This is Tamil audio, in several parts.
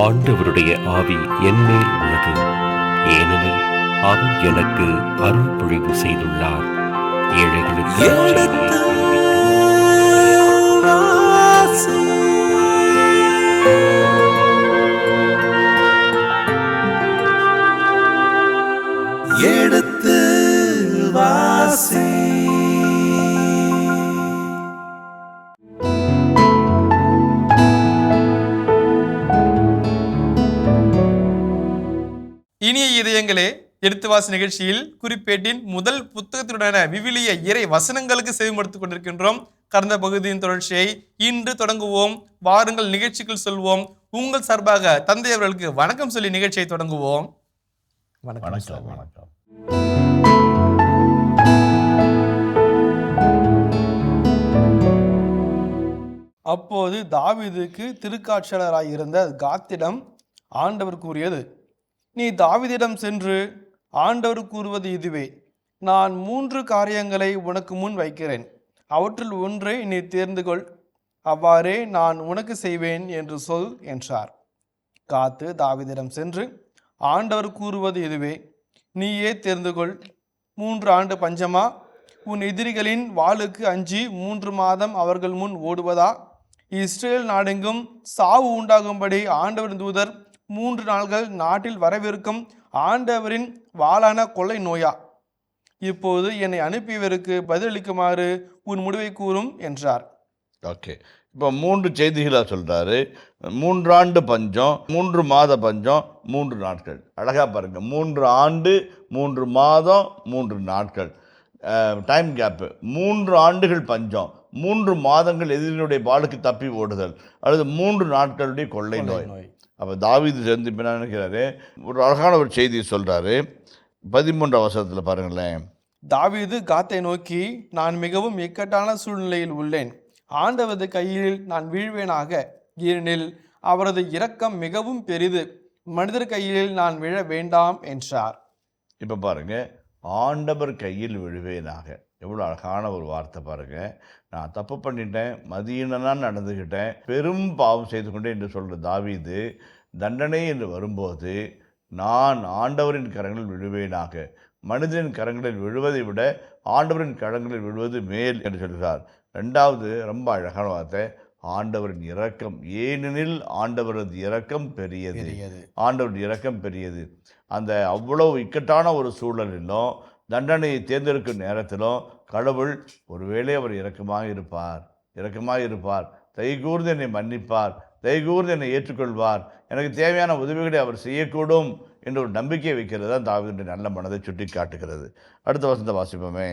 ஆண்டவருடைய ஆவி என்மேல் உள்ளது, ஏனெனில் அவர் எனக்கு அருள் பொழிவு செய்துள்ளார். ஏழைகளுக்கு எடுத்து வாசி. எடுத்து வாசி. இனிய இதயங்களே, எடுத்துவாசி நிகழ்ச்சியில் குறிப்பேட்டின் முதல் புத்தகத்துடனான விவிலிய இறை வசனங்களுக்கு செவிமடுத்துக் கொண்டிருக்கின்றோம். கடந்த பகுதியின் தொடர்ச்சியை இன்று தொடங்குவோம். வாருங்கள் நிகழ்ச்சிக்குள் சொல்வோம். உங்கள் சார்பாக தந்தை அவர்களுக்கு வணக்கம் சொல்லி நிகழ்ச்சியை தொடங்குவோம். வணக்கம். வணக்கம். அப்போது தாவீதுக்கு திருக்காட்சியாளராயிருந்த காத்திடம் ஆண்டவர் கூறியது, நீ தாவீதிடம் சென்று, ஆண்டவர் கூறுவது இதுவே, நான் 3 காரியங்களை உனக்கு முன் வைக்கிறேன், அவற்றில் ஒன்றை நீ தேர்ந்து கொள், அவ்வாறே நான் உனக்கு செய்வேன் என்று சொல் என்றார். காத்து தாவீதிடம் சென்று, ஆண்டவர் கூறுவது இதுவே, நீயே தேர்ந்து கொள், 3 ஆண்டு பஞ்சமா? உன் எதிரிகளின் வாளுக்கு அஞ்சி 3 மாதம் அவர்கள் முன் ஓடுவதா? இஸ்ரேல் நாடெங்கும் சாவு உண்டாகும்படி ஆண்டவரின் தூதர் 3 நாள்கள் நாட்டில் வரவிருக்கும் ஆண்டவரின் வாளான கொள்ளை நோயா? இப்போது என்னை அனுப்பியவருக்கு பதிலளிக்குமாறு உன் முடிவை கூறும் என்றார். ஓகே, இப்போ 3 செய்திகளாக சொல்கிறாரு. 3 ஆண்டு பஞ்சம், 3 மாத பஞ்சம், 3 நாட்கள். அழகாக பாருங்க, 3 ஆண்டு 3 மாதம் 3 நாட்கள், டைம் கேப்பு. 3 ஆண்டுகள் பஞ்சம், 3 மாதங்கள் எதிரிகளுடைய பாலுக்கு தப்பி ஓடுதல், அல்லது 3 நாட்களுடைய கொள்ளை நோய். அப்போ தாவீது சேர்ந்து என்ன நினைக்கிறாரு, ஒரு அழகான ஒரு செய்தியை சொல்கிறாரு. 13 வசனத்தில் பாருங்களேன். தாவீது காத்தை நோக்கி, நான் மிகவும் இக்கட்டான சூழ்நிலையில் உள்ளேன், ஆண்டவரது கையில் நான் வீழ்வேனாக, ஏனெனில் அவரது இரக்கம் மிகவும் பெரிது, மனிதர் கையில் நான் விழ வேண்டாம் என்றார். இப்போ பாருங்க, ஆண்டவர் கையில் விழுவேனாக. எவ்வளோ அழகான ஒரு வார்த்தை பாருங்க. நான் தப்பு பண்ணிட்டேன், மதியினான் நடந்துக்கிட்டேன், பெரும் பாவம் செய்து கொண்டேன் என்று சொல்கிற தாவீது தண்டனை என்று வரும்போது, நான் ஆண்டவரின் கரங்களில் விழுவேனாக, மனிதனின் கரங்களில் விழுவதை விட ஆண்டவரின் கரங்களில் விழுவது மேல் என்று சொல்கிறார். 2வது ரொம்ப அழகான வார்த்தை, ஆண்டவரின் இரக்கம், ஏனெனில் ஆண்டவரது இரக்கம் பெரியது. ஆண்டவரின் இரக்கம் பெரியது. அந்த அவ்வளவு இக்கட்டான ஒரு சூழலிலும், தண்டனையை தேர்ந்தெடுக்கும் நேரத்திலும் கடவுள் ஒருவேளை அவர் இரக்கமாக இருப்பார், தயகூர்ந்து என்னை மன்னிப்பார், தயகூர்ந்து என்னை ஏற்றுக்கொள்வார், எனக்கு தேவையான உதவிகளை அவர் செய்யக்கூடும் என்ற ஒரு நம்பிக்கையை வைக்கிறது தான் தாவீதுடைய நல்ல மனதை சுட்டி காட்டுகிறது. அடுத்த வசனத்தை வாசிப்போமே.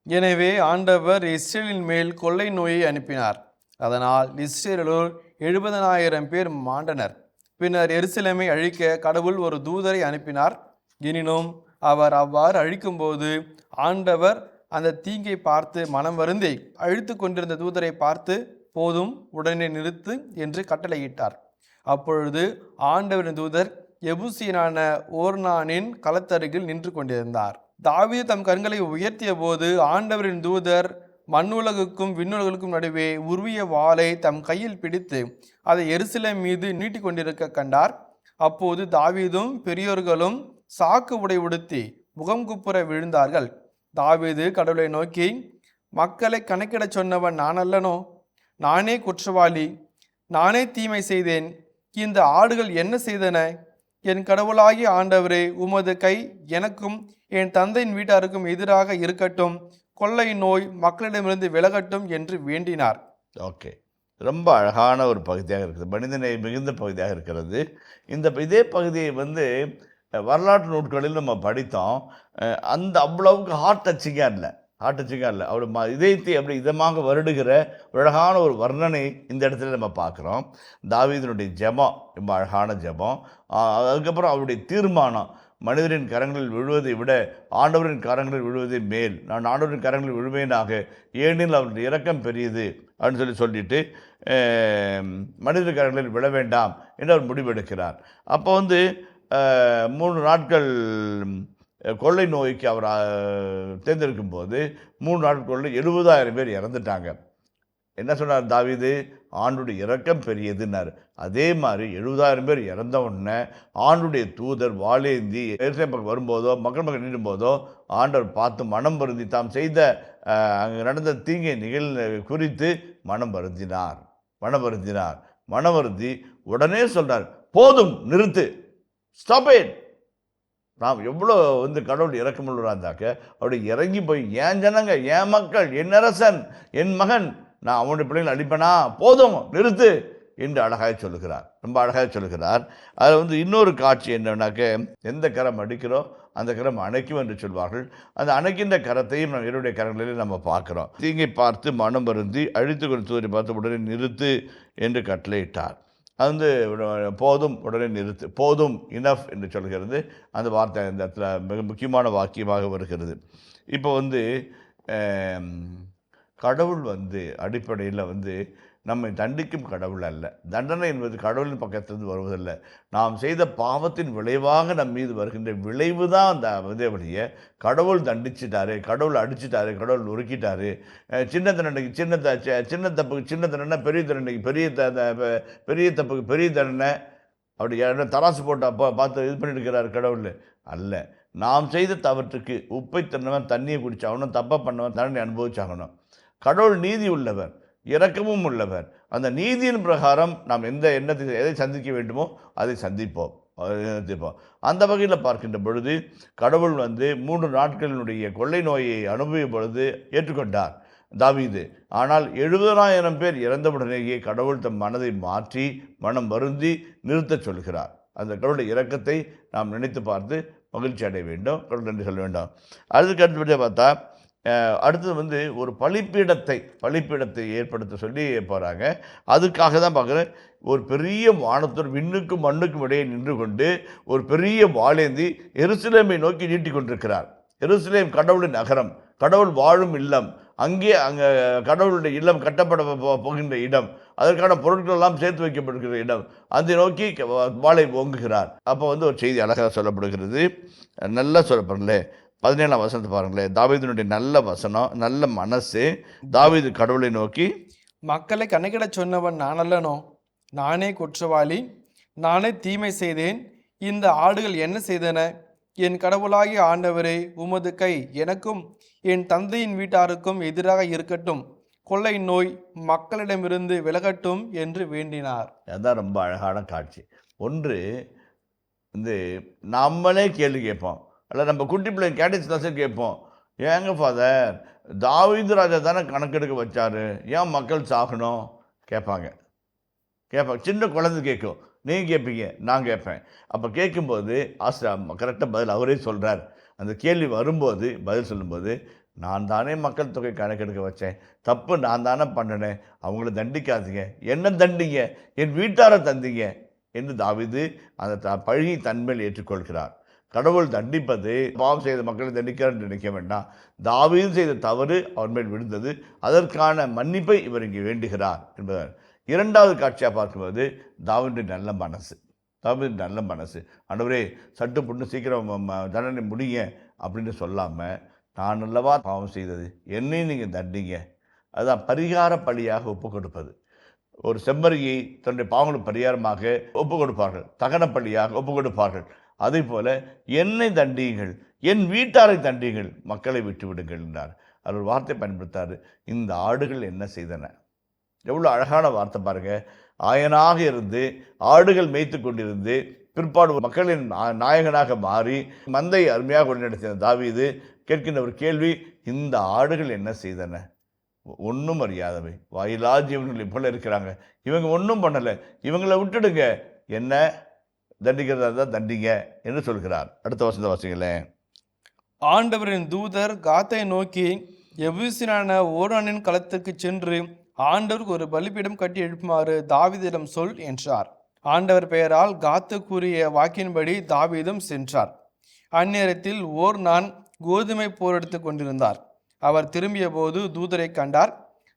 எனவே ஆண்டவர் இஸ்ரேலின் மேல் கொள்ளை நோயை அனுப்பினார், அதனால் இஸ்ரேலோர் 70,000 பேர் மாண்டனர். பின்னர் எருசலேமை அழிக்க கடவுள் ஒரு தூதரை அனுப்பினார். எனினும் அவர் அவ்வாறு அழிக்கும்போது ஆண்டவர் அந்த தீங்கை பார்த்து மனம் வருந்தி அழித்து கொண்டிருந்த தூதரை பார்த்து, போதும், உடனே நிறுத்து என்று கட்டளையிட்டார். அப்பொழுது ஆண்டவரின் தூதர் எபூசியனான ஓர்னானின் களத்தருகில் நின்று கொண்டிருந்தார். தாவீது தம் கண்களை உயர்த்திய போது ஆண்டவரின் தூதர் மண்ணுலகுக்கும் விண்ணுலகுக்கும் நடுவே உருவிய வாளை தம் கையில் பிடித்து அதை எருசலேம் மீது நீட்டி கொண்டிருக்க கண்டார். அப்போது தாவீதும் பெரியோர்களும் சாக்கு உடை உடுத்தி முகம் குப்புற விழுந்தார்கள். தாவீது கடவுளை நோக்கி, மக்களை கணக்கிடச் சொன்னவன் நான் அல்லனோ? நானே குற்றவாளி, நானே தீமை செய்தேன். இந்த ஆடுகள் என்ன செய்தன? என் கடவுளாகிய ஆண்டவரே, உமது கை எனக்கும் என் தந்தையின் வீட்டாருக்கும் எதிராக இருக்கட்டும், கொள்ளை நோய் மக்களிடமிருந்து விலகட்டும் என்று வேண்டினார். ஓகே, ரொம்ப அழகான ஒரு பகுதியாக இருக்குது, மனிதனை மிகுந்த பகுதியாக இருக்கிறது. இதே பகுதியை வரலாற்று நூட்களில் நம்ம படித்தோம். அந்த அவ்வளவுக்கு ஹார்ட் டச்சிங்காக இல்லை. அவர் இதயத்தை அப்படி இதமாக வருடுகிற அழகான ஒரு வர்ணனை இந்த இடத்துல நம்ம பார்க்குறோம். தாவீதினுடைய ஜெபம் ரொம்ப அழகான ஜெபம். அதுக்கப்புறம் அவருடைய தீர்மானம், மனிதரின் கரங்களில் விழுவதை விட ஆண்டவரின் கரங்களில் விழுவதே மேல், நான் ஆண்டவரின் கரங்களில் விழுவேனாக, ஏனெனில் அவருடைய இரக்கம் பெரியது அப்படின்னு சொல்லிட்டு மனிதர் கரங்களில் விழ வேண்டாம் என்று அவர் முடிவெடுக்கிறார். அப்போ 3 நாட்கள் கொள்ளை நோய்க்கு அவர் தேர்ந்தெடுக்கும் போது 3 நாட்களுக்குள்ள 70,000 பேர் இறந்துட்டாங்க. என்ன சொன்னார் தாவீது? ஆண்டுடைய இரக்கம் பெரியதுன்னாரு. அதே மாதிரி 70,000 பேர் இறந்த உடனே ஆண்டுடைய தூதர் வாளேந்தி எருசலேம் பக்கம் வரும்போதோ மக்கள் பக்கம் நிற்கும் போதோ ஆண்டவர் பார்த்து மனம் வருந்தி தாம் செய்த அங்கே நடந்த தீங்கை குறித்து மனம் வருந்தினார். மனம் வருந்தி உடனே சொல்றார், போதும், நிறுத்து, ஸ்டாப் இட். நாம் எவ்வளோ கடவுள் இறக்கமுள்ளவராக இருந்தாக்க அவருடைய இறங்கி போய் என் ஜனங்க, என் மக்கள், என் அரசன், என் மகன், நான் அவனுடைய பிள்ளைகள் அடிப்பேனா, போதும், நிறுத்து என்று அழகாக சொல்லுகிறார். ரொம்ப அழகாக சொல்லுகிறார். அதில் இன்னொரு காட்சி என்னன்னாக்க, எந்த கரம் அடிக்கிறோம் அந்த கரம் அணைக்கும் என்று சொல்வார்கள். அந்த அணைக்கின்ற கரத்தையும் நம்ம என்னுடைய கரங்களில் நம்ம பார்க்குறோம். தீங்கை பார்த்து மனம் வருந்தி அழித்து கொண்டு தூரி பார்த்து உடனே நிறுத்து என்று கட்டளையிட்டார். அது போதும், உடனே நிறுத்து, போதும், இனஃப் என்று சொல்கிறது. அந்த வார்த்தை இந்த இடத்துல மிக முக்கியமான வாக்கியமாக வருகிறது. இப்போ கடவுள் அடிப்படையில் நம்மை தண்டிக்கும் கடவுள் அல்ல. தண்டனை என்பது கடவுளின் பக்கத்திலிருந்து வருவதில்லை. நாம் செய்த பாவத்தின் விளைவாக நம் மீது வருகின்ற விளைவு தான் அந்த வழிய கடவுள் தண்டிச்சிட்டாரு, கடவுள் அடிச்சிட்டாரு, கடவுள் நொறுக்கிட்டாரு. சின்ன தண்டனைக்கு சின்ன தப்புக்கு சின்ன தண்டனை, பெரிய தண்டனைக்கு பெரிய தப்புக்கு பெரிய தண்டனை. அப்படி தராசு போட்டு பார்த்து இது பண்ணிட்டு கடவுள் அல்ல. நாம் செய்த தவற்றுக்கு உப்பை தின்னவன் தண்ணியை குடிச்சாகணும், தப்பை பண்ணவன் தண்டனை அனுபவிச்சாகணும். கடவுள் நீதி உள்ளவர், இரக்கமும் உள்ளவர். அந்த நீதியின் பிரகாரம் நாம் எதை சந்திக்க வேண்டுமோ அதை சந்திப்போம். அந்த வகையில் பார்க்கின்ற பொழுது கடவுள் 3 நாட்களினுடைய கொள்ளை நோயை அனுபவித்த பொழுது ஏற்றுக்கொண்டார் தாவீது. ஆனால் 70,000 பேர் இறந்தவுடனேயே கடவுள் தம் மனதை மாற்றி மனம் வருந்தி நிறுத்த சொல்கிறார். அந்த கடவுளுடைய இரக்கத்தை நாம் நினைத்து பார்த்து மகிழ்ச்சி அடைய வேண்டும், கடவுள் நன்றி சொல்ல வேண்டும். அதுக்கு அடுத்தபடியாக பார்த்தா அடுத்தது ஒரு பலிப்பீடத்தை ஏற்படுத்த சொல்லி போகிறாங்க. அதுக்காக தான் பார்க்குறேன், ஒரு பெரிய வானத்தோர் விண்ணுக்கும் மண்ணுக்கும் இடையே நின்று கொண்டு ஒரு பெரிய வாளேந்தி எருசலேமை நோக்கி நீட்டி கொண்டிருக்கிறார். எருசலேம் கடவுளின் நகரம், கடவுள் வாழும் இல்லம், அங்கே கடவுளுடைய இல்லம் கட்டப்பட போகின்ற இடம், அதற்கான பொருட்கள் எல்லாம் சேர்த்து வைக்கப்படுகிற இடம், அந்த நோக்கி வாளை ஓங்குகிறார். அப்போ ஒரு செய்தி அழகாக சொல்லப்படுகிறது. நல்லா சொல்லப்படுங்களே, 17ஆம் வசனத்தை பாருங்களேன். தாவீதினுடைய நல்ல வசனம், நல்ல மனசு. தாவீது கடவுளை நோக்கி, மக்களை கணக்கிட சொன்னவன் நான் அல்லனோ? நானே குற்றவாளி, நானே தீமை செய்தேன். இந்த ஆடுகள் என்ன செய்தன? என் கடவுளாகிய ஆண்டவரே, உமது கை எனக்கும் என் தந்தையின் வீட்டாருக்கும் எதிராக இருக்கட்டும். கொள்ளை நோய் மக்களிடமிருந்து விலகட்டும் என்று வேண்டினார். அதுதான் ரொம்ப அழகான காட்சி. ஒன்று நம்மளே கேள்வி கேட்போம், அல்ல நம்ம குட்டி பிள்ளைங்க கேட்டேஜ் தான் கேட்போம், ஏங்க ஃபாதர் தாவீது ராஜா தானே கணக்கெடுக்க வச்சாரு, ஏன் மக்கள் சாகணும் கேட்பாங்க. சின்ன குழந்தை கேட்கும், நீங்கள் கேட்பீங்க, நான் கேட்பேன். அப்போ கேட்கும்போது கரெக்டாக பதில் அவரே சொல்கிறார். அந்த கேள்வி வரும்போது பதில் சொல்லும்போது, நான் தானே மக்கள் தொகை கணக்கெடுக்க வச்சேன், தப்பு நான் தானே பண்ணினேன், அவங்கள தண்டிக்காதீங்க, என்ன தண்டிங்க, என் வீட்டாரை தந்தீங்க என்று தாவீது அந்த பழகி தன்மையில் ஏற்றுக்கொள்கிறார். கடவுள் தண்டிப்பது பாவம் செய்த மக்களை தண்டிக்கிறார் என்று நினைக்க வேண்டாம். தாவீது செய்த தவறு அவர் மேல் விழுந்தது, அதற்கான மன்னிப்பை இவர் இங்கே வேண்டுகிறார் என்பதால். இரண்டாவது காட்சியாக பார்க்கும்போது தாவீது நல்ல மனசு. ஆண்டவரே சட்டு புண்ணு சீக்கிரம் தண்டனை முடிங்க அப்படின்னு சொல்லாமல், நான் அல்லவா பாவம் செய்தது, என்னையும் நீங்கள் தண்டிங்க. அதுதான் பரிகார பலியாக ஒப்பு கொடுப்பது. ஒரு செம்மறியை தன்னுடைய பாவங்களுக்கு பரிகாரமாக ஒப்பு கொடுப்பார்கள், தகன பலியாக ஒப்பு கொடுப்பார்கள். அதே போல என்னை தண்டியுங்கள், என் வீட்டாரை தண்டியுங்கள், மக்களை விட்டு விடுங்கள் என்றார். அவர் வார்த்தை பயன்படுத்தார், இந்த ஆடுகள் என்ன செய்தன. எவ்வளோ அழகான வார்த்தை பாருங்க. ஆயனாக இருந்து ஆடுகள் மேய்த்து கொண்டிருந்து பிற்பாடு மக்களின் நாயகனாக மாறி மந்தை அருமையாக வழிநடத்தின தாவீது கேட்கின்ற ஒரு கேள்வி, இந்த ஆடுகள் என்ன செய்தன? ஒன்றும் அறியாதவை, வாயிலா ஜீவன்கள் போல இருக்கிறாங்க, இவங்க ஒன்றும் பண்ணலை, இவங்களை விட்டுடுங்க, என்ன தண்டிக்கிறதா தான் தண்டிங்க என்று சொல்கிறார். அடுத்த வசனத்தை வாசிங்களேன். ஆண்டவரின் தூதர் காத்தை நோக்கி, எபூசியனான ஓர்னானின் களத்துக்கு சென்று ஆண்டவருக்கு ஒரு பலிபீடம் கட்டி எழுப்புமாறு தாவீதிடம் சொல் என்றார். ஆண்டவர் பெயரால் காத்து கூறிய வாக்கின்படி தாவீதும் சென்றார். அந்நேரத்தில் ஓர்னான் கோதுமை போரெடுத்து கொண்டிருந்தார். அவர் திரும்பிய போது தூதரை கண்டார்.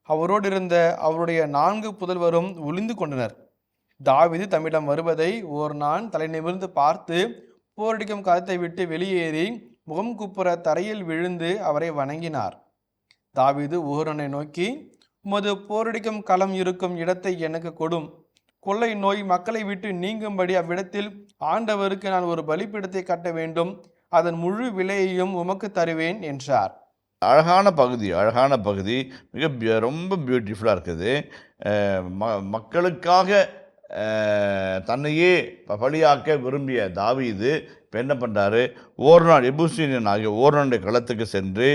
அவரோடு இருந்த அவருடைய 4 புதல்வரும் ஒளிந்து கொண்டனர். தாவீது தம்மிடம் வருவதை ஓர்னான் தலை நிமிர்ந்து பார்த்து போரடிக்கும் களத்தை விட்டு வெளியேறி முகம் குப்புற தரையில் விழுந்து அவரை வணங்கினார். தாவீது ஓர்னானை நோக்கி, உமது போரடிக்கும் களம் இருக்கும் இடத்தை எனக்கு கொடும். கொள்ளை நோய் மக்களை விட்டு நீங்கும்படி அவ்விடத்தில் ஆண்டவருக்கு நான் ஒரு பலிபீடத்தை கட்ட வேண்டும். அதன் முழு விலையையும் உமக்கு தருவேன் என்றார். அழகான பகுதி ரொம்ப பியூட்டிஃபுல்லாக இருக்குது. மக்களுக்காக தன்னையே பலியாக்க விரும்பிய தாவீது இப்போ என்ன பண்ணுறாரு, ஓர்னான் எபூசியன் ஆகிய ஓர்னானுடைய களத்துக்கு சென்று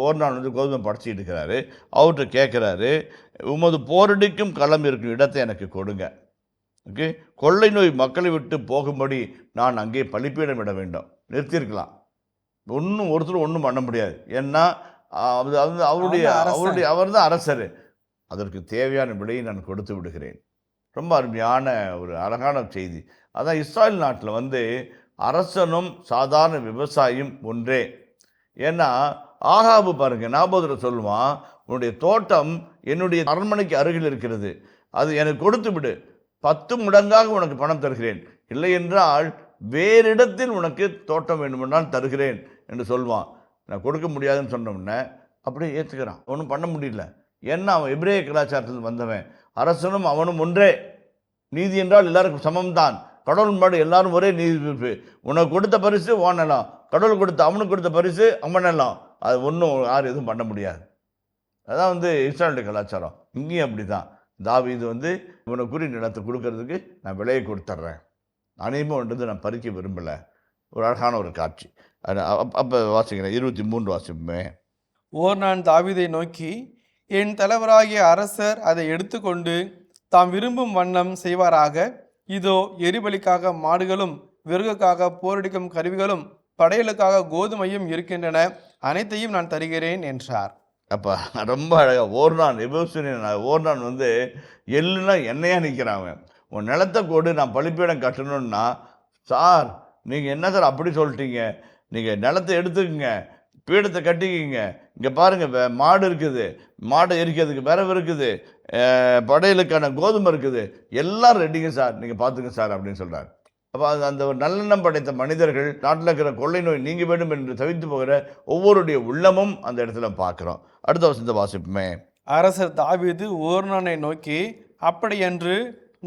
ஓர்னான் கோதுமை படைச்சிட்டு இருக்கிறாரு. அவர்கிட்ட கேட்குறாரு, உமது போரடிக்கும் களம் இருக்கும் இடத்தை எனக்கு கொடுங்க. ஓகே, கொள்ளை நோய் மக்களை விட்டு போகும்படி நான் அங்கே பலிப்பீடம் விட வேண்டும். நிறுத்தியிருக்கலாம், ஒருத்தர் ஒன்றும் பண்ண முடியாது. ஏன்னா அவர் தான் அரசர். அதற்கு தேவையான விலையை நான் கொடுத்து விடுகிறேன். ரொம்ப அருமையான ஒரு அழகான செய்தி. அதான் இஸ்ராயல் நாட்டில் அரசனும் சாதாரண விவசாயியும் ஒன்றே. ஏன்னா ஆகாபு பாருங்க, நாபோதர் சொல்லுவான், உன்னுடைய தோட்டம் என்னுடைய அரண்மனைக்கு அருகில் இருக்கிறது, அது எனக்கு கொடுத்து விடு, 10 மடங்காக உனக்கு பணம் தருகிறேன், இல்லை என்றால் வேறு இடத்தில் உனக்கு தோட்டம் வேண்டுமென்றால் தருகிறேன் என்று சொல்வான். நான் கொடுக்க முடியாதுன்னு சொன்னோம்னா அப்படியே ஏற்றுக்கிறான். ஒன்றும் பண்ண முடியல. ஏன்னா அவன் எபிரேய கலாச்சாரத்தில் வந்தவன். அரசனும் அவனும் ஒன்றே. நீதி என்றால் எல்லாருக்கும் சமம்தான். கடவுள் முன்னாடி எல்லாரும் ஒரே நீதி. உனக்கு கொடுத்த பரிசு ஓனலாம், கடவுள் அவனுக்கு கொடுத்த பரிசு அவனெல்லாம். அது ஒன்றும் யாரும் எதுவும் பண்ண முடியாது. அதான் இஸ்ராயலுடைய கலாச்சாரம். இங்கேயும் அப்படி தான். தாவீது இவனுக்குரிய நிலத்தை கொடுக்கறதுக்கு நான் விலையை கொடுத்துட்றேன், அனைவரும் நான் பறிக்க விரும்பலை. ஒரு அழகான ஒரு காட்சி. அப்போ வாசிக்கிறேன், 23 வாசிப்பேன். ஓர்னான் தாவீதை நோக்கி, என் தலைவராகிய அரசர் அதை எடுத்துக்கொண்டு தாம் விரும்பும் வண்ணம் செய்வாராக. இதோ எரிபலிக்காக மாடுகளும் விறகுக்காக போரடிக்கும் கருவிகளும் படையலுக்காக கோதுமையும் இருக்கின்றன, அனைத்தையும் நான் தருகிறேன் என்றார். அப்போ ரொம்ப அழகாக ஓர்னான் எள்ளுனா என்னையா நிற்கிறாங்க. உன் நிலத்தை கொடு, நான் பலிப்பீடம் கட்டணும்னா, சார் நீங்கள் என்ன சார் அப்படி சொல்லிட்டீங்க, நீங்கள் நிலத்தை எடுத்துக்கங்க, பீடத்தை கட்டிக்கிங்க, இங்கே பாருங்கள் மாடு இருக்குது, மாடை எரிக்கிறதுக்கு விரவு இருக்குது, படையலுக்கான கோதுமை இருக்குது, எல்லாம் ரெடிங்க சார், நீங்கள் பார்த்துங்க சார் அப்படின்னு சொல்கிறார். அப்போ அந்த ஒரு நல்லெண்ணம் படைத்த மனிதர்கள், நாட்டில் இருக்கிற கொள்ளை நோய் நீங்க வேண்டும் என்று தவித்து போகிற ஒவ்வொருடைய உள்ளமும் அந்த இடத்துல பார்க்குறோம். அடுத்த வசனத்தை வாசிப்போமே. அரசர் தாவீது ஓர்னானை நோக்கி, அப்படியன்று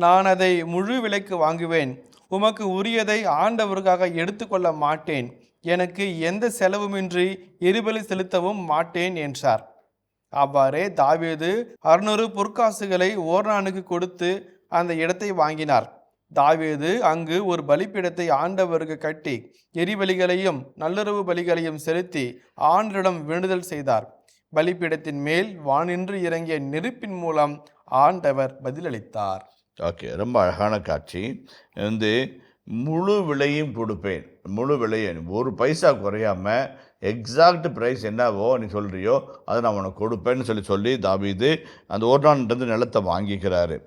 நான் அதை முழு விலைக்கு வாங்குவேன், உமக்கு உரியதை ஆண்டவருக்காக எடுத்துக்கொள்ள மாட்டேன், எனக்கு எந்த செலவுமின்றி எரிபலி செலுத்தவும் மாட்டேன் என்றார். அவ்வாறே தாவீது 600 பொற்காசுகளை ஓர்னானுக்கு கொடுத்து அந்த இடத்தை வாங்கினார். தாவீது அங்கு ஒரு பலிப்பீடத்தை ஆண்டவருக்கு கட்டி எரிபலிகளையும் நல்லுறவு பலிகளையும் செலுத்தி ஆண்டவரிடம் வேண்டுதல் செய்தார். பலிப்பீடத்தின் மேல் வானின்று இறங்கிய நெருப்பின் மூலம் ஆண்டவர் பதிலளித்தார். ஓகே, ரொம்ப அழகான காட்சி. முழு விலையும் கொடுப்பேன், முழு விலையை, ஒரு பைசா குறையாமல் எக்ஸாக்ட் ப்ரைஸ் என்னவோ நீ சொல்கிறியோ அதை நான் உனக்கு கொடுப்பேன்னு சொல்லி தாவீது அந்த ஓர்னான்ட்டு நிலத்தை வாங்கிக்கிறாரு.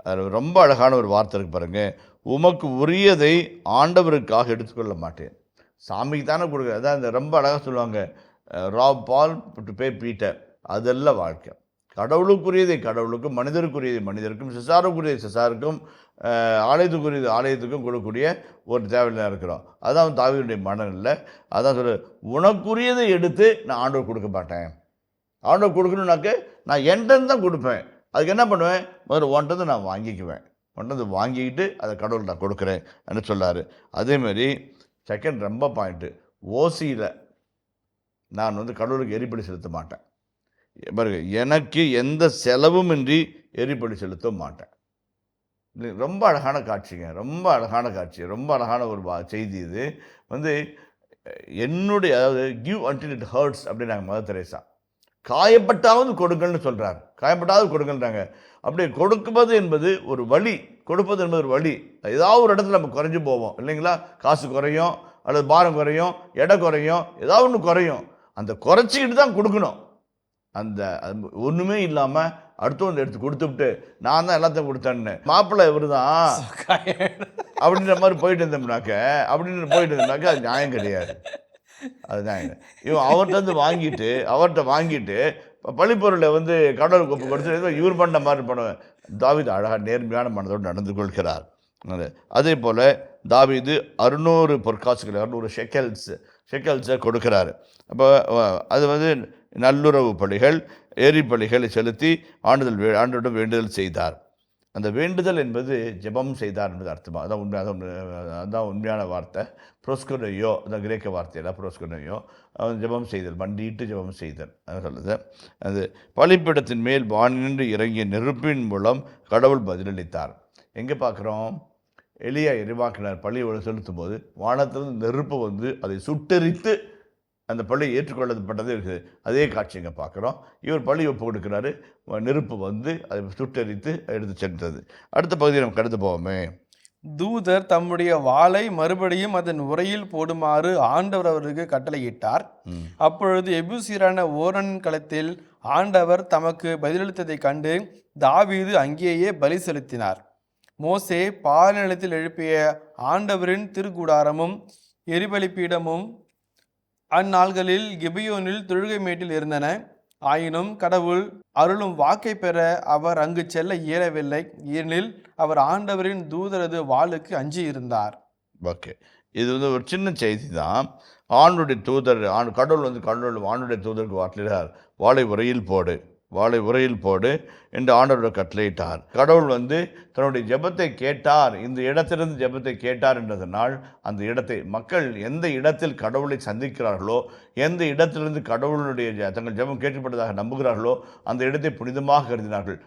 அது ரொம்ப அழகான ஒரு வார்த்தை இருக்கு பாருங்கள், உமக்கு உரியதை ஆண்டவருக்காக எடுத்துக்கொள்ள மாட்டேன். சாமிக்கு தானே கொடுக்குற, அதான் இந்த ரொம்ப அழகாக சொல்லுவாங்க, rob Paul to pay Peter. அதெல்லாம் வாழ்க்கை. கடவுளுக்குரியதை கடவுளுக்கும், மனிதருக்குரியதை மனிதருக்கும், சிசாருக்குரியதை சிசாருக்கும், ஆலயத்துக்குரியது ஆலயத்துக்கும் கொடுக்கக்கூடிய ஒரு தேவையில்லை இருக்கிறோம். அதான் தாவீதுடைய மனநிலை. அதான் உனக்குரியதை எடுத்து நான் ஆண்டவர் கொடுக்க மாட்டேன். ஆண்டவர் கொடுக்கணுன்னாக்க நான் என்கிட்ட தான் கொடுப்பேன். அதுக்கு என்ன பண்ணுவேன், முதல்ல ஒன்றது நான் வாங்கிக்குவேன், ஒன்றது வாங்கிக்கிட்டு அதை கடவுள் நான் கொடுக்குறேன் என்று சொல்லார். அதேமாரி செகண்ட் ரொம்ப பாயிண்ட்டு, ஓசியில் நான் கடவுளுக்கு எரிபலி செலுத்த மாட்டேன். பாருங்க, எனக்கு எந்த செலவுமின்றி எரிபலி செலுத்த மாட்டேன். ரொம்ப அழகான காட்சிங்க, ரொம்ப அழகான காட்சி, ரொம்ப அழகான ஒரு செய்தி. இது என்னுடைய, அதாவது கிவ் அன்டில் இட் ஹர்ட்ஸ் அப்படின்னாங்க மதர் தெரேசா. காயப்பட்டாவது கொடுங்கள்னு சொல்கிறார், காயப்பட்டாவது கொடுங்கன்றாங்க. அப்படியே கொடுப்பது என்பது ஒரு வழி, கொடுப்பது என்பது ஒரு வழி. ஏதாவது ஒரு இடத்துல நம்ம குறைஞ்சி போவோம் இல்லைங்களா, காசு குறையும், அல்லது பாரம் குறையும், எடை குறையும், ஏதாவது ஒன்று குறையும். அந்த குறைச்சிக்கிட்டு தான் கொடுக்கணும். அந்த ஒன்றுமே இல்லாமல் அடுத்தவங்க எடுத்து கொடுத்துவிட்டு நான் தான் எல்லாத்தையும் கொடுத்தேன்னு, மாப்பிள்ளை இவர் தான் அப்படின்ற மாதிரி போயிட்டு இருந்தோம்னாக்க அது நியாயம் கிடையாது. அதுதான் இவன் அவர்கிட்ட வாங்கிட்டு பழிப்பொருளை கடவுளுக்கு ஒப்பு கொடுத்து இவர் பண்ண மாதிரி பண்ணுவேன். தாவீது அழகாக நேர்மையான மனதோடு நடந்து கொள்கிறார். அதே போல் தாவீது 600 பொற்காசுகள், 600 ஷெக்கல்ஸை கொடுக்குறாரு. அப்போ அது நல்லுறவு பலிகள், ஏரி பலிகளை செலுத்தி ஆண்டவரிடம் வேண்டுதல் செய்தார். அந்த வேண்டுதல் என்பது ஜெபம் செய்தார் என்பது அர்த்தமாக அதான் உண்மையான வார்த்தை. ப்ரோஸ்கோனையோ, அதான் கிரேக்க வார்த்தையில் ப்ரோஸ்கோனையோ, ஜெபம் செய்தல், மண்டியிட்டு ஜெபம் செய்தல் சொல்லுது. அது பலிப்பீடத்தின் மேல் வானின்று இறங்கிய நெருப்பின் மூலம் கடவுள் பதிலளித்தார். எங்கே பார்க்குறோம்? எலியா இறைவாக்கினர் பள்ளியை செலுத்தும் போது வானத்திலிருந்து நெருப்பு வந்து அதை சுட்டெரித்து அந்த பள்ளியை ஏற்றுக்கொள்ளப்பட்டது இருக்குது. அதே காட்சி இங்கே பார்க்குறோம். இவர் பள்ளி ஒப்பு கொடுக்குறாரு, நெருப்பு வந்து அதை சுட்டெரித்து எடுத்து சென்றது. அடுத்த பகுதியை நம்ம கடந்து போவோமே. தூதர் தம்முடைய வாளை மறுபடியும் அதன் உரையில் போடுமாறு ஆண்டவர் அவருக்கு கட்டளையிட்டார். அப்பொழுது எபூசியரான ஓரனின் களத்தில் ஆண்டவர் தமக்கு பதிலளித்ததை கண்டு தாவீது அங்கேயே பலி செலுத்தினார். மோசே பாலைநிலத்தில் எழுப்பிய ஆண்டவரின் திருக்கூடாரமும் எரிபலிப்பீடமும் அந்நாள்களில் கிபியோனில் தொழுகை மேட்டில் இருந்தன. ஆயினும் கடவுள் அருளும் வாக்கை பெற அவர் அங்கு செல்ல இயலவில்லை, ஏனெனில் அவர் ஆண்டவரின் தூதரது வாளுக்கு அஞ்சி இருந்தார். ஓகே, இது வந்து ஒரு சின்ன செய்தி தான். ஆண்டுடைய தூதர் கடவுள் ஆண்டுடைய தூதருக்கு வாக்களித்தார், வாளை உரையில் போடு என்று ஆண்டவரோட கட்டளையிட்டார். கடவுள் வந்து தன்னுடைய ஜெபத்தை கேட்டார், இந்த இடத்திலிருந்து ஜெபத்தை கேட்டார் என்றதனால் அந்த இடத்தை மக்கள் எந்த இடத்தில் கடவுளை சந்திக்கிறார்களோ, எந்த இடத்திலிருந்து கடவுளுடைய தங்கள் ஜெபம் கேட்கப்பட்டதாக நம்புகிறார்களோ அந்த இடத்தை புனிதமாக கருதினார்கள்.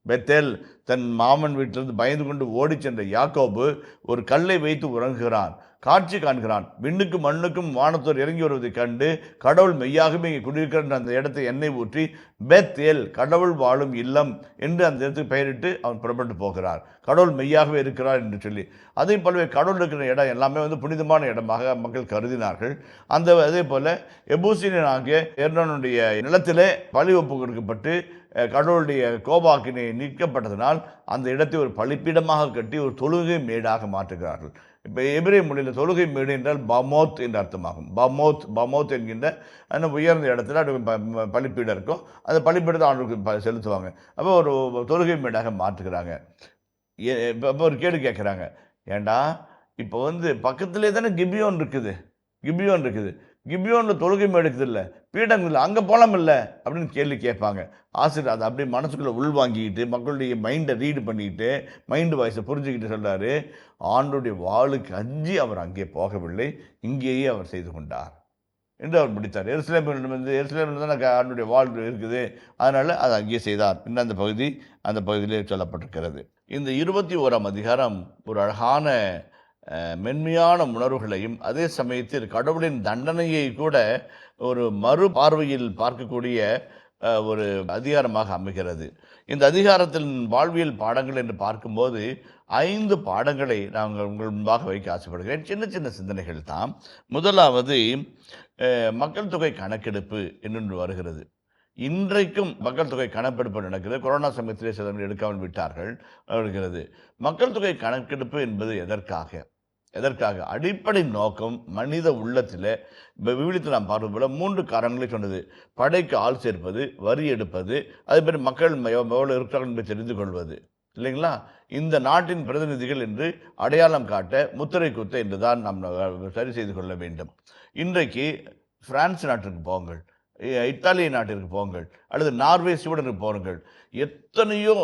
பெத்தேல் தன் மாமன் வீட்டிலிருந்து பயந்து கொண்டு ஓடி சென்ற யாக்கோபு ஒரு கல்லை வைத்து உறங்குகிறான், காட்சி காண்கிறான். விண்ணுக்கும் மண்ணுக்கும் வானத்தோர் இறங்கி வருவதை கண்டு கடவுள் மெய்யாகவே இங்கே குடியிருக்கிற அந்த இடத்தை எண்ணெய் ஊற்றி பெத்தேல், கடவுள் வாழும் இல்லம் என்று அந்த இடத்துக்கு பெயரிட்டு அவன் புறப்பட்டு போகிறார். கடவுள் மெய்யாகவே இருக்கிறார் என்று சொல்லி. அதே போலவே கடவுள் இருக்கிற இடம் எல்லாமே வந்து புனிதமான இடமாக மக்கள் கருதினார்கள். அதே போல எபூசியன் ஆகிய எர்னோனுடைய நிலத்திலே பலி ஒப்பு கொடுக்கப்பட்டு கடவுளுடைய கோபாக்கினை நீக்கப்பட்டதனால் அந்த இடத்தை ஒரு பலிப்பீடமாக கட்டி ஒரு தொழுகை மேடாக மாற்றுகிறார்கள். இப்போ எபிரேய மொழியில் தொழுகை மேடு என்றால் பமோத் என்று அர்த்தமாகும். பமோத் என்கின்ற அந்த உயர்ந்த இடத்துல பலிப்பீடம் இருக்கும். அந்த பலிப்பீடத்தை ஆண்டுக்கு செலுத்துவாங்க. அப்போ ஒரு தொழுகை மேடாக மாற்றுகிறாங்க. இப்போ ஒரு கேள்வி கேட்குறாங்க, ஏண்டா இப்போ வந்து பக்கத்துலேயே தானே கிபியோன் இருக்குது, கிபியோனில் தொழுகை மேடுக்குது இல்லை, பீடம் இல்லை, அங்கே போகலாம் இல்லை அப்படின்னு கேள்வி கேட்பாங்க. ஆசிரியர் அதை அப்படியே மனசுக்குள்ளே உள்வாங்கிக்கிட்டு மக்களுடைய மைண்டை ரீடு பண்ணிக்கிட்டு மைண்டு வாய்ஸை புரிஞ்சுக்கிட்டு சொல்கிறாரு, ஆண்டுடைய வாளுக்கு அஞ்சி அவர் அங்கே போகவில்லை, இங்கேயே அவர் செய்து கொண்டார் என்று அவர் முடித்தார். எருசலேமில் தான் ஆண்டுடைய வாள் இருக்குது, அதனால் அதை அங்கேயே செய்தார் என்று அந்த பகுதியிலே சொல்லப்பட்டிருக்கிறது. இந்த 21ஆம் அதிகாரம் ஒரு அழகான மென்மையான உணர்வுகளையும் அதே சமயத்தில் கடவுளின் தண்டனையை கூட ஒரு மறு பார்வையில் பார்க்கக்கூடிய ஒரு அதிகாரமாக அமைகிறது. இந்த அதிகாரத்தின் வாழ்வியல் பாடங்கள் என்று பார்க்கும்போது 5 பாடங்களை நாங்கள் உங்கள் முன்பாக வைக்க ஆசைப்படுகிறேன். சின்ன சின்ன சிந்தனைகள் தான். முதலாவது, மக்கள் தொகை கணக்கெடுப்பு என்று வருகிறது. இன்றைக்கும் மக்கள் தொகை கணக்கெடுப்பு நடக்கிறது. கொரோனா சமயத்திலே சிலர் எடுக்காமல் விட்டார்கள் வருகிறது. மக்கள் தொகை கணக்கெடுப்பு என்பது எதற்காக? அடிப்படை நோக்கம் மனித உள்ளத்தில் விவிலியத்தில் நாம் பார்ப்பது போல 3 காரணங்களை சொன்னது. படைக்கு ஆள் சேர்ப்பது, வரி எடுப்பது, அதே மாதிரி மக்கள் எவ்வளோ இருக்கிறார்கள் என்பதை தெரிந்து கொள்வது, இல்லைங்களா? இந்த நாட்டின் பிரதிநிதிகள் என்று அடையாளம் காட்ட முத்திரை குத்த என்று தான் நாம் சரி செய்து கொள்ள வேண்டும். இன்றைக்கு பிரான்ஸ் நாட்டிற்கு போங்கள், இத்தாலிய நாட்டிற்கு போங்கள், அல்லது நார்வே ஸ்வீடனுக்கு போங்கள், எத்தனையோ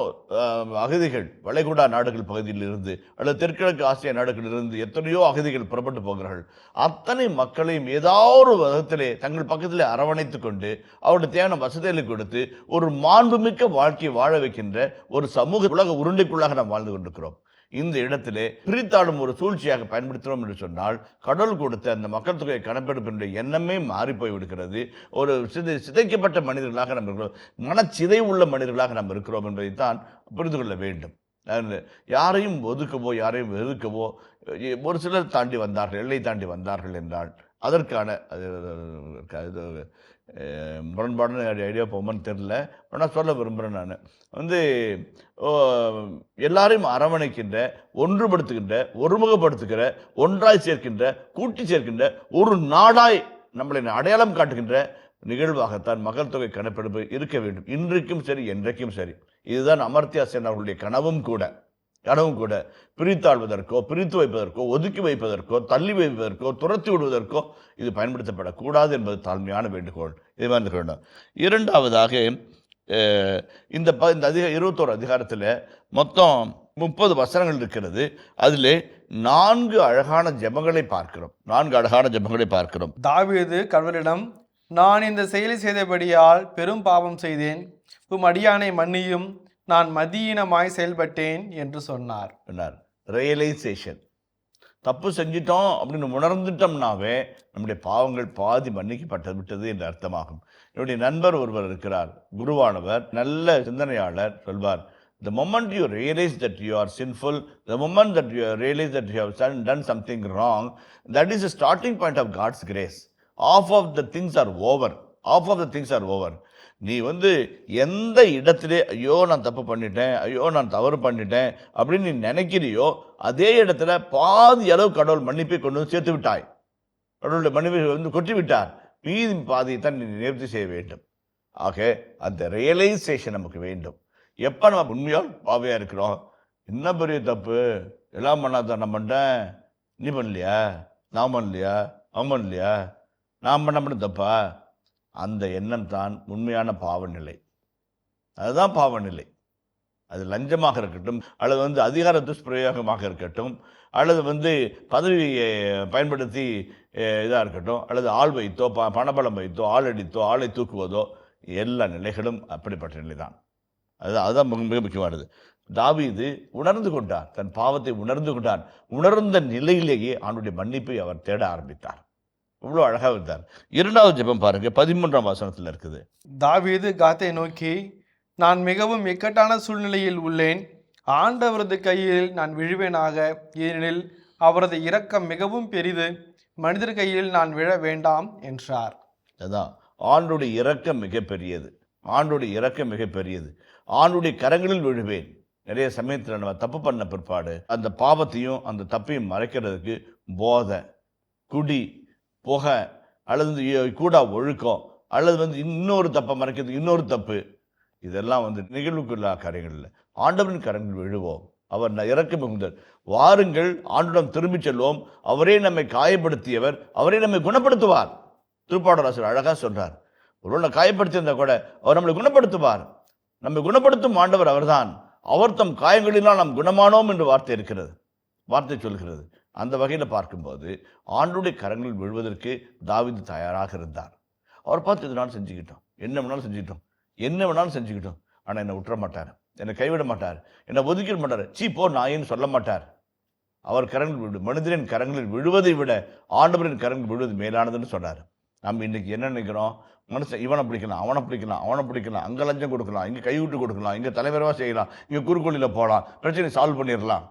அகதிகள் வளைகுடா நாடுகள் பகுதியில் இருந்து அல்லது தெற்கிழக்கு ஆசிய நாடுகளிலிருந்து எத்தனையோ அகதிகள் புறப்பட்டு போகிறார்கள். அத்தனை மக்களையும் ஏதாவது ஒரு விதத்திலே தங்கள் பக்கத்திலே அரவணைத்து கொண்டு அவருடைய தேவையான வசதிகளை கொடுத்து ஒரு மாண்புமிக்க வாழ்க்கையை வாழ வைக்கின்ற ஒரு சமூக உலக உருண்டைக்குள்ளாக நாம் வாழ்ந்து கொண்டிருக்கிறோம். இந்த இடத்திலே பிரித்தாடும் ஒரு சூழ்ச்சியாக பயன்படுத்துகிறோம் என்று சொன்னால் கடவுள் கொடுத்த அந்த மக்கள் தொகை கணக்கெடுப்பினுடைய எண்ணமே மாறி போய் விடுகிறது. ஒரு சிதைக்கப்பட்ட மனிதர்களாக நம்ம இருக்கிறோம், மனச்சிதை உள்ள மனிதர்களாக நாம் இருக்கிறோம் என்பதைத்தான் புரிந்து கொள்ள வேண்டும். யாரையும் ஒதுக்கவோ யாரையும் வெறுக்கவோ ஒரு சிலர் எல்லை தாண்டி வந்தார்கள் என்றால் அதற்கான முரண்பாடுன்னு ஐடியா போகுமான்னு தெரில. ஆனால் சொல்ல விரும்புகிறேன். நான் எல்லாரையும் அரவணைக்கின்ற, ஒன்றுபடுத்துகின்ற, ஒருமுகப்படுத்துகிற, ஒன்றாய் சேர்க்கின்ற, கூட்டி சேர்க்கின்ற ஒரு நாடாய் நம்மளை அடையாளம் காட்டுகின்ற நிகழ்வாகத்தான் மக்கள் தொகை கணக்கெடுப்பு இருக்க வேண்டும். இன்றைக்கும் சரி, என்றைக்கும் சரி. இதுதான் அமர்த்தியா சென் அவர்களுடைய கனவும் கூட. கடவும் கூட பிரித்தாழ்வதற்கோ, பிரித்து வைப்பதற்கோ, ஒதுக்கி வைப்பதற்கோ, தள்ளி வைப்பதற்கோ, துரத்தி விடுவதற்கோ இது பயன்படுத்தப்படக்கூடாது என்பது தாழ்மையான வேண்டுகோள். இது வந்து வேண்டும். இரண்டாவதாக இந்த 21 அதிகாரத்தில் மொத்தம் 30 வசனங்கள் இருக்கிறது. அதில் 4 அழகான ஜெபங்களை பார்க்கிறோம். தாவீது கடவுளிடம், நான் இந்த செயலை செய்தபடியால் பெரும் பாவம் செய்தேன், உம் அடியானை மன்னியும், நான் மதியீனமாய் செயல்பட்டேன் என்று சொன்னார். ரியலைசேஷன், தப்பு செஞ்சிட்டோம் அப்படின்னு உணர்ந்துட்டோம்னாவே நம்முடைய பாவங்கள் பாதி மன்னிக்கப்பட்டு விட்டது என்று அர்த்தமாகும். என்னுடைய நண்பர் ஒருவர் இருக்கிறார், குருவானவர், நல்ல சிந்தனையாளர், சொல்வார், the moment you realize that you are sinful, the moment that you realize that you have done something wrong, that is the starting point of God's grace. Half of the things are over. நீ எந்த இடத்திலே ஐயோ நான் தப்பு பண்ணிட்டேன், ஐயோ நான் தவறு பண்ணிட்டேன் அப்படின்னு நீ நினைக்கிறியோ அதே இடத்துல பாதி அளவு கடவுள் மன்னிப்பை கொண்டு சேர்த்து விட்டாய். கடவுளுடைய மன்னிப்பை கொட்டி விட்டார். மீதி பாதியை தான் நீ நிவர்த்தி செய்ய வேண்டும். ஆக அந்த ரியலைசேஷன் நமக்கு வேண்டும். எப்போ நம்ம உண்மையால் பாவையாக இருக்கிறோம், என்ன பெரிய தப்பு, எல்லாம் பண்ணாதான் நான் பண்ணிட்டேன், நீ பண்ணலையா, நான் பண்ணலையா, அவன் பண்ணலையா, நான் பண்ண தப்பா, அந்த எண்ணம் தான் உண்மையான பாவநிலை. அதுதான் பாவநிலை. அது லஞ்சமாக இருக்கட்டும், அல்லது அதிகார துஷ்பிரயோகமாக இருக்கட்டும், அல்லது பதவியை பயன்படுத்தி இதாக இருக்கட்டும், அல்லது ஆள் வைத்தோ, பணபலம் வைத்தோ, ஆள் அடித்தோ, ஆளை தூக்குவதோ, எல்லா நிலைகளும் அப்படிப்பட்ட நிலை தான். அதுதான் மிக முக்கியமானது. தாவீது உணர்ந்து கொண்டார், தன் பாவத்தை உணர்ந்து கொண்டார். உணர்ந்த நிலையிலேயே அவனுடைய மன்னிப்பை அவர் தேட ஆரம்பித்தார். இவ்வளோ அழகாக இருந்தார். 2வது ஜெபம் பாருங்க, 13ஆம் வசனத்தில் இருக்குது. தாவீது காத்தை நோக்கி, நான் மிகவும் இக்கட்டான சூழ்நிலையில் உள்ளேன், ஆண்டவரது கையில் நான் விழுவேனாக, ஏனெனில் அவரது இரக்கம் மிகவும் பெரிது, மனிதர் கையில் நான் விழ வேண்டாம் என்றார். அதான் ஆண்டுடைய இரக்கம் மிகப்பெரியது. ஆண்டுடைய கரங்களில் விழுவேன். நிறைய சமயத்தில் நம்ம தப்பு பண்ண பிற்பாடு அந்த பாவத்தையும் அந்த தப்பையும் மறைக்கிறதுக்கு போதை, குடி, புகை, அல்லது கூட ஒழுக்கம், அல்லது இன்னொரு தப்பை மறைக்கிறதுக்கு இன்னொரு தப்பு, இதெல்லாம் நிகழ்வுக்குள்ள காரியங்கள் இல்லை. ஆண்டவரின் கரங்கள் விழுவோம். அவர் இரக்கம் மிகுந்தவர். வாருங்கள், ஆண்டிடம் திரும்பி செல்வோம். அவரே நம்மை காயப்படுத்தியவர், அவரே நம்மை குணப்படுத்துவார். திருப்பாடலாசிரியர் அழகாக சொல்றார், ஒருவேளை காயப்படுத்தியிருந்தா கூட அவர் நம்மளை குணப்படுத்துவார். நம்மை குணப்படுத்தும் ஆண்டவர் அவர்தான். அவர் தம் காயங்களினால் நாம் குணமானோம் என்று வார்த்தை சொல்கிறது. அந்த வகையில் பார்க்கும்போது ஆண்டுடைய கரங்களில் விழுவதற்கு தாவீது தயாராக இருந்தார். அவர் பார்த்து இதனால் செஞ்சுக்கிட்டோம், என்ன வேணாலும் செஞ்சுக்கிட்டோம், ஆனால் என்னை விட்டுற மாட்டார், என்னை கைவிட மாட்டார், என்னை ஒதுக்கிட மாட்டார், போ நாயின்னு சொல்ல மாட்டார். அவர் கரங்களில் மனிதரின் கரங்களில் விழுவதை விட ஆண்டவரின் கரங்களில் விழுவது மேலானதுன்னு சொன்னார். நம்ம இன்னைக்கு என்ன நினைக்கிறோம், மனுஷன் இவனை பிடிக்கலாம், அவனை பிடிக்கலாம், அங்கே லஞ்சம் கொடுக்கலாம், இங்கே கைவிட்டு கொடுக்கலாம், இங்கே தலைவராக செய்யலாம், இங்கே குறுக்கோளியில் போகலாம், பிரச்சனை சால்வ் பண்ணிடலாம்.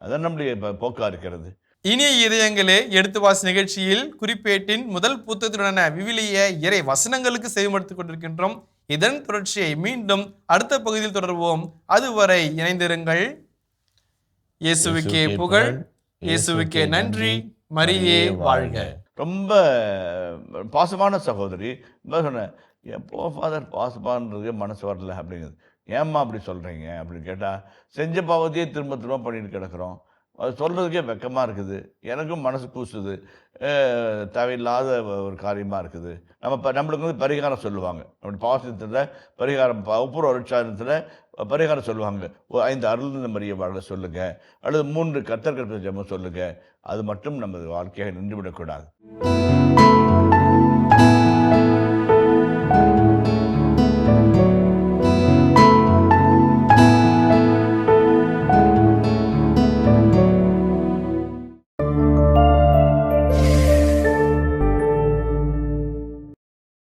அதான் நம்முடைய போக்கா இருக்கிறது. இனிய இதயங்களே, எடுத்து வாசி நிகழ்ச்சியில் குறிப்பேட்டின் முதல் புத்தகத்துடனான விவிலிய இறை வசனங்களுக்கு செவிமடுத்துக் கொண்டிருக்கின்றோம். இதன் தொடர்ச்சியை மீண்டும் அடுத்த பகுதியில் தொடர்வோம். அதுவரை இணைந்திருங்கள். இயேசுவுக்கே புகழ், இயேசுவுக்கே நன்றி, மரியே வாழ்க. ரொம்ப பாசமான சகோதரி சொன்னேன், எப்போ ஃபாதர் பாசமானது மனசு வரல அப்படிங்குது. ஏம்மா அப்படி சொல்கிறீங்க அப்படின்னு கேட்டால், செஞ்ச பாவத்தையே திரும்ப திரும்ப பண்ணிட்டு கிடக்கிறோம், அது சொல்கிறதுக்கே வெக்கமாக இருக்குது, எனக்கும் மனசு கூசுது, தேவையில்லாத ஒரு காரியமாக இருக்குது. நம்மளுக்கு பரிகாரம் சொல்லுவாங்க, அப்படி பாவத்தில் பரிகாரம், ஒப்புர அருட்சாதனத்தில் பரிகாரம் சொல்லுவாங்க. 5 அருள் மரிய வாழ சொல்லுங்கள், அல்லது 3 கர்த்தர் ஜெபம் சொல்லுங்கள். அது மட்டும் நமது வாழ்க்கையாக நின்றுவிடக்கூடாது.